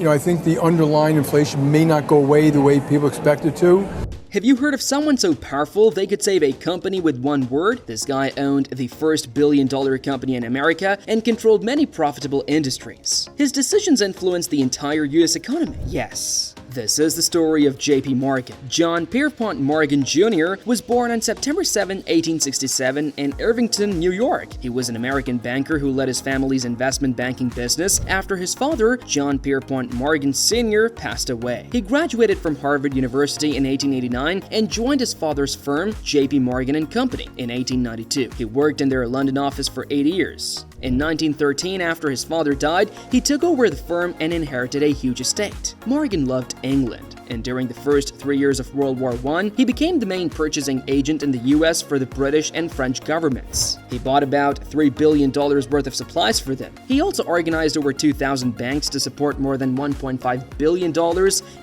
I think the underlying inflation may not go away the way people expect it to. Have you heard of someone so powerful they could save a company with one word? This guy owned the first billion-dollar company in America and controlled many profitable industries. His decisions influenced the entire US economy. Yes. This is the story of J.P. Morgan. John Pierpont Morgan Jr. was born on September 7, 1867 in Irvington, New York. He was an American banker who led his family's investment banking business after his father, John Pierpont Morgan Sr., passed away. He graduated from Harvard University in 1889 and joined his father's firm, J.P. Morgan & Company, in 1892. He worked in their London office for 8 years. In 1913, after his father died, he took over the firm and inherited a huge estate. Morgan loved England, and during the first 3 years of World War I, he became the main purchasing agent in the US for the British and French governments. He bought about $3 billion worth of supplies for them. He also organized over 2,000 banks to support more than $1.5 billion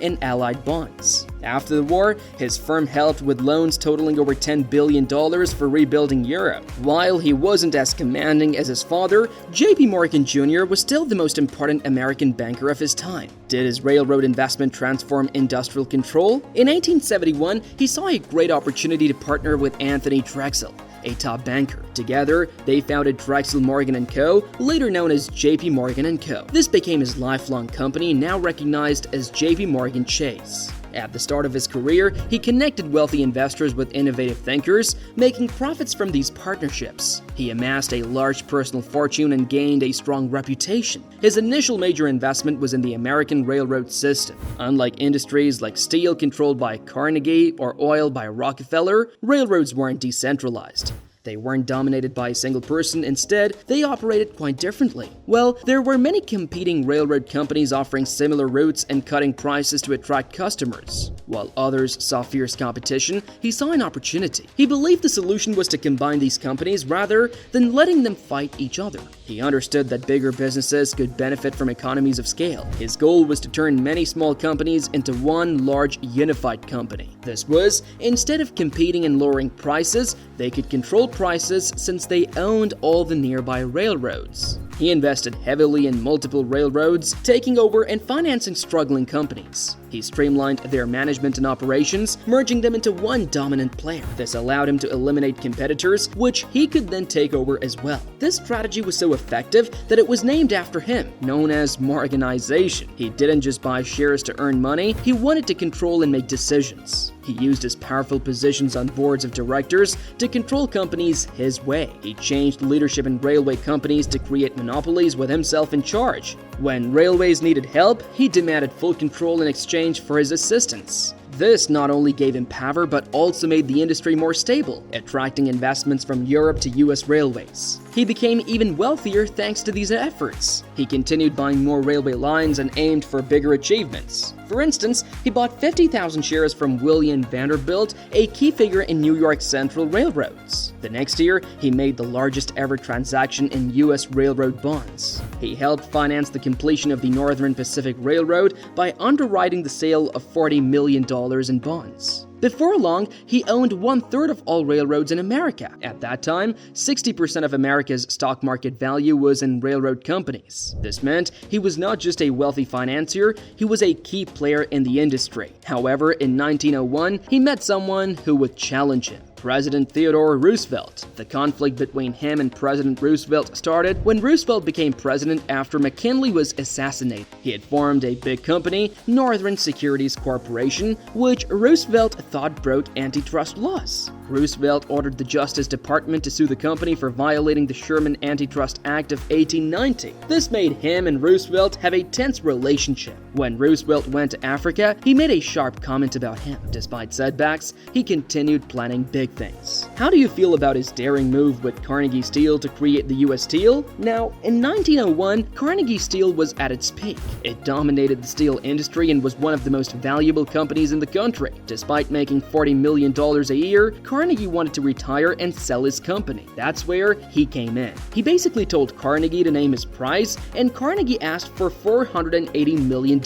in Allied bonds. After the war, his firm helped with loans totaling over $10 billion for rebuilding Europe. While he wasn't as commanding as his father, J.P. Morgan Jr. was still the most important American banker of his time. Did his railroad investment transform industrial control? In 1871, he saw a great opportunity to partner with Anthony Drexel, a top banker. Together, they founded Drexel Morgan & Co., later known as J.P. Morgan & Co. This became his lifelong company, now recognized as J.P. Morgan Chase. At the start of his career, he connected wealthy investors with innovative thinkers, making profits from these partnerships. He amassed a large personal fortune and gained a strong reputation. His initial major investment was in the American railroad system. Unlike industries like steel controlled by Carnegie or oil by Rockefeller, railroads weren't decentralized. They weren't dominated by a single person. Instead, they operated quite differently. Well, there were many competing railroad companies offering similar routes and cutting prices to attract customers. While others saw fierce competition, he saw an opportunity. He believed the solution was to combine these companies rather than letting them fight each other. He understood that bigger businesses could benefit from economies of scale. His goal was to turn many small companies into one large unified company. This was, instead of competing and lowering prices, they could control prices since they owned all the nearby railroads. He invested heavily in multiple railroads, taking over and financing struggling companies. He streamlined their management and operations, merging them into one dominant player. This allowed him to eliminate competitors, which he could then take over as well. This strategy was so effective that it was named after him, known as Morganization. He didn't just buy shares to earn money, he wanted to control and make decisions. He used his powerful positions on boards of directors to control companies his way. He changed leadership in railway companies to create monopolies with himself in charge. When railways needed help, he demanded full control in exchange for his assistance. This not only gave him power but also made the industry more stable, attracting investments from Europe to US railways. He became even wealthier thanks to these efforts. He continued buying more railway lines and aimed for bigger achievements. For instance, he bought 50,000 shares from William Vanderbilt, a key figure in New York Central railroads. The next year, he made the largest ever transaction in US railroad bonds. He helped finance the completion of the Northern Pacific Railroad by underwriting the sale of $40 million in bonds. Before long, he owned 1/3 of all railroads in America. At that time, 60% of America's stock market value was in railroad companies. This meant he was not just a wealthy financier, he was a key player in the industry. However, in 1901, he met someone who would challenge him. President Theodore Roosevelt. The conflict between him and President Roosevelt started when Roosevelt became president after McKinley was assassinated. He had formed a big company, Northern Securities Corporation, which Roosevelt thought broke antitrust laws. Roosevelt ordered the Justice Department to sue the company for violating the Sherman Antitrust Act of 1890. This made him and Roosevelt have a tense relationship. When Roosevelt went to Africa, he made a sharp comment about him. Despite setbacks, he continued planning big things. How do you feel about his daring move with Carnegie Steel to create the US Steel? Now, in 1901, Carnegie Steel was at its peak. It dominated the steel industry and was one of the most valuable companies in the country. Despite making $40 million a year, Carnegie Carnegie wanted to retire and sell his company. That's where he came in. He basically told Carnegie to name his price, and Carnegie asked for $480 million,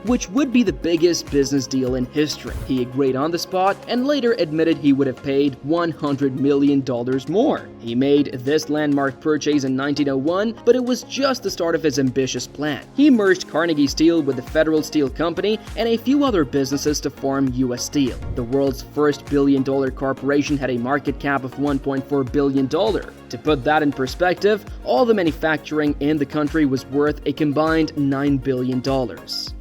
which would be the biggest business deal in history. He agreed on the spot and later admitted he would have paid $100 million more. He made this landmark purchase in 1901, but it was just the start of his ambitious plan. He merged Carnegie Steel with the Federal Steel Company and a few other businesses to form U.S. Steel. The world's first billion-dollar corporation had a market cap of $1.4 billion. To put that in perspective, all the manufacturing in the country was worth a combined $9 billion.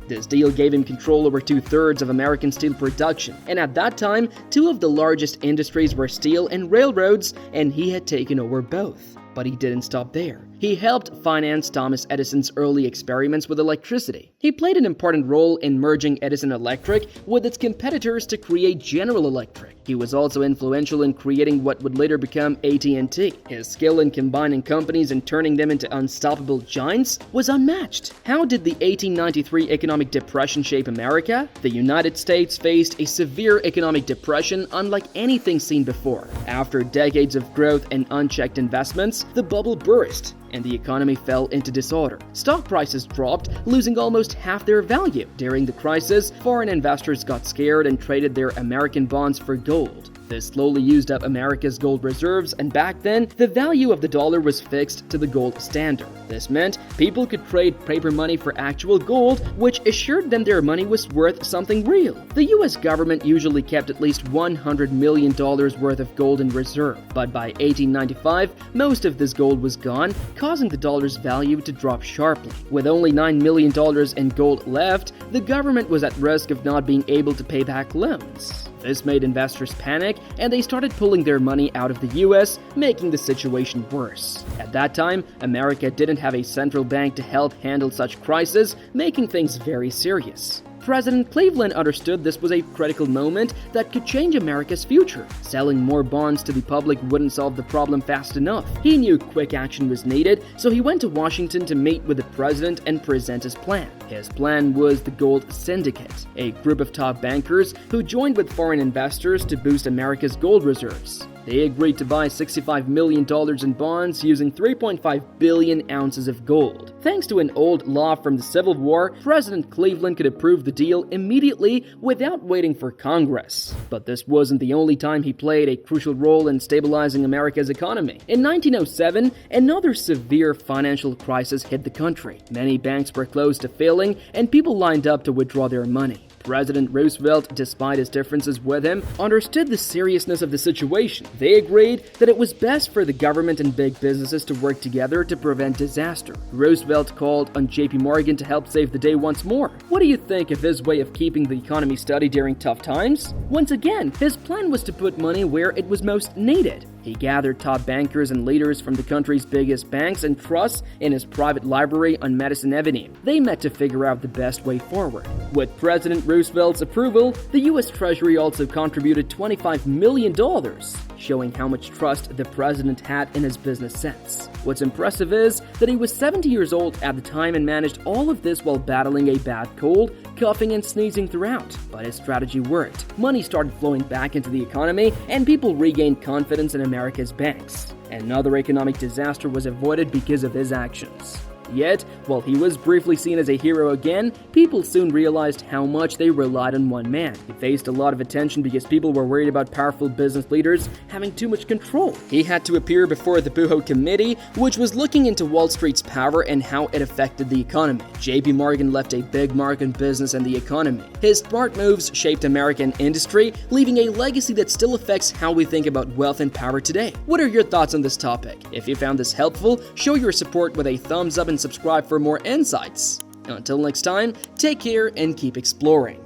This deal gave him control over 2/3 of American steel production, and at that time, two of the largest industries were steel and railroads, and he had taken over both. But he didn't stop there. He helped finance Thomas Edison's early experiments with electricity. He played an important role in merging Edison Electric with its competitors to create General Electric. He was also influential in creating what would later become AT&T. His skill in combining companies and turning them into unstoppable giants was unmatched. How did the 1893 economic depression shape America? The United States faced a severe economic depression unlike anything seen before. After decades of growth and unchecked investments, the bubble burst, and the economy fell into disorder. Stock prices dropped, losing almost half their value. During the crisis, foreign investors got scared and traded their American bonds for gold. This slowly used up America's gold reserves, and back then, the value of the dollar was fixed to the gold standard. This meant people could trade paper money for actual gold, which assured them their money was worth something real. The US government usually kept at least $100 million worth of gold in reserve, but by 1895, most of this gold was gone, causing the dollar's value to drop sharply. With only $9 million in gold left, the government was at risk of not being able to pay back loans. This made investors panic, and they started pulling their money out of the US, making the situation worse. At that time, America didn't have a central bank to help handle such crises, making things very serious. President Cleveland understood this was a critical moment that could change America's future. Selling more bonds to the public wouldn't solve the problem fast enough. He knew quick action was needed, so he went to Washington to meet with the president and present his plan. His plan was the Gold Syndicate, a group of top bankers who joined with foreign investors to boost America's gold reserves. They agreed to buy $65 million in bonds using 3.5 billion ounces of gold. Thanks to an old law from the Civil War, President Cleveland could approve the deal immediately without waiting for Congress. But this wasn't the only time he played a crucial role in stabilizing America's economy. In 1907, another severe financial crisis hit the country. Many banks were close to failing, and people lined up to withdraw their money. President Roosevelt, despite his differences with him, understood the seriousness of the situation. They agreed that it was best for the government and big businesses to work together to prevent disaster. Roosevelt called on JP Morgan to help save the day once more. What do you think of his way of keeping the economy steady during tough times? Once again, his plan was to put money where it was most needed. He gathered top bankers and leaders from the country's biggest banks and trusts in his private library on Madison Avenue. They met to figure out the best way forward. With President Roosevelt's approval, the U.S. Treasury also contributed $25 million, showing how much trust the president had in his business sense. What's impressive is that he was 70 years old at the time and managed all of this while battling a bad cold, coughing and sneezing throughout. But his strategy worked. Money started flowing back into the economy, and people regained confidence in America's banks. Another economic disaster was avoided because of his actions. Yet, while he was briefly seen as a hero again, people soon realized how much they relied on one man. He faced a lot of attention because people were worried about powerful business leaders having too much control. He had to appear before the Bureau Committee, which was looking into Wall Street's power and how it affected the economy. JP Morgan left a big mark on business and the economy. His smart moves shaped American industry, leaving a legacy that still affects how we think about wealth and power today. What are your thoughts on this topic? If you found this helpful, show your support with a thumbs up and subscribe for more insights. Until next time, take care and keep exploring.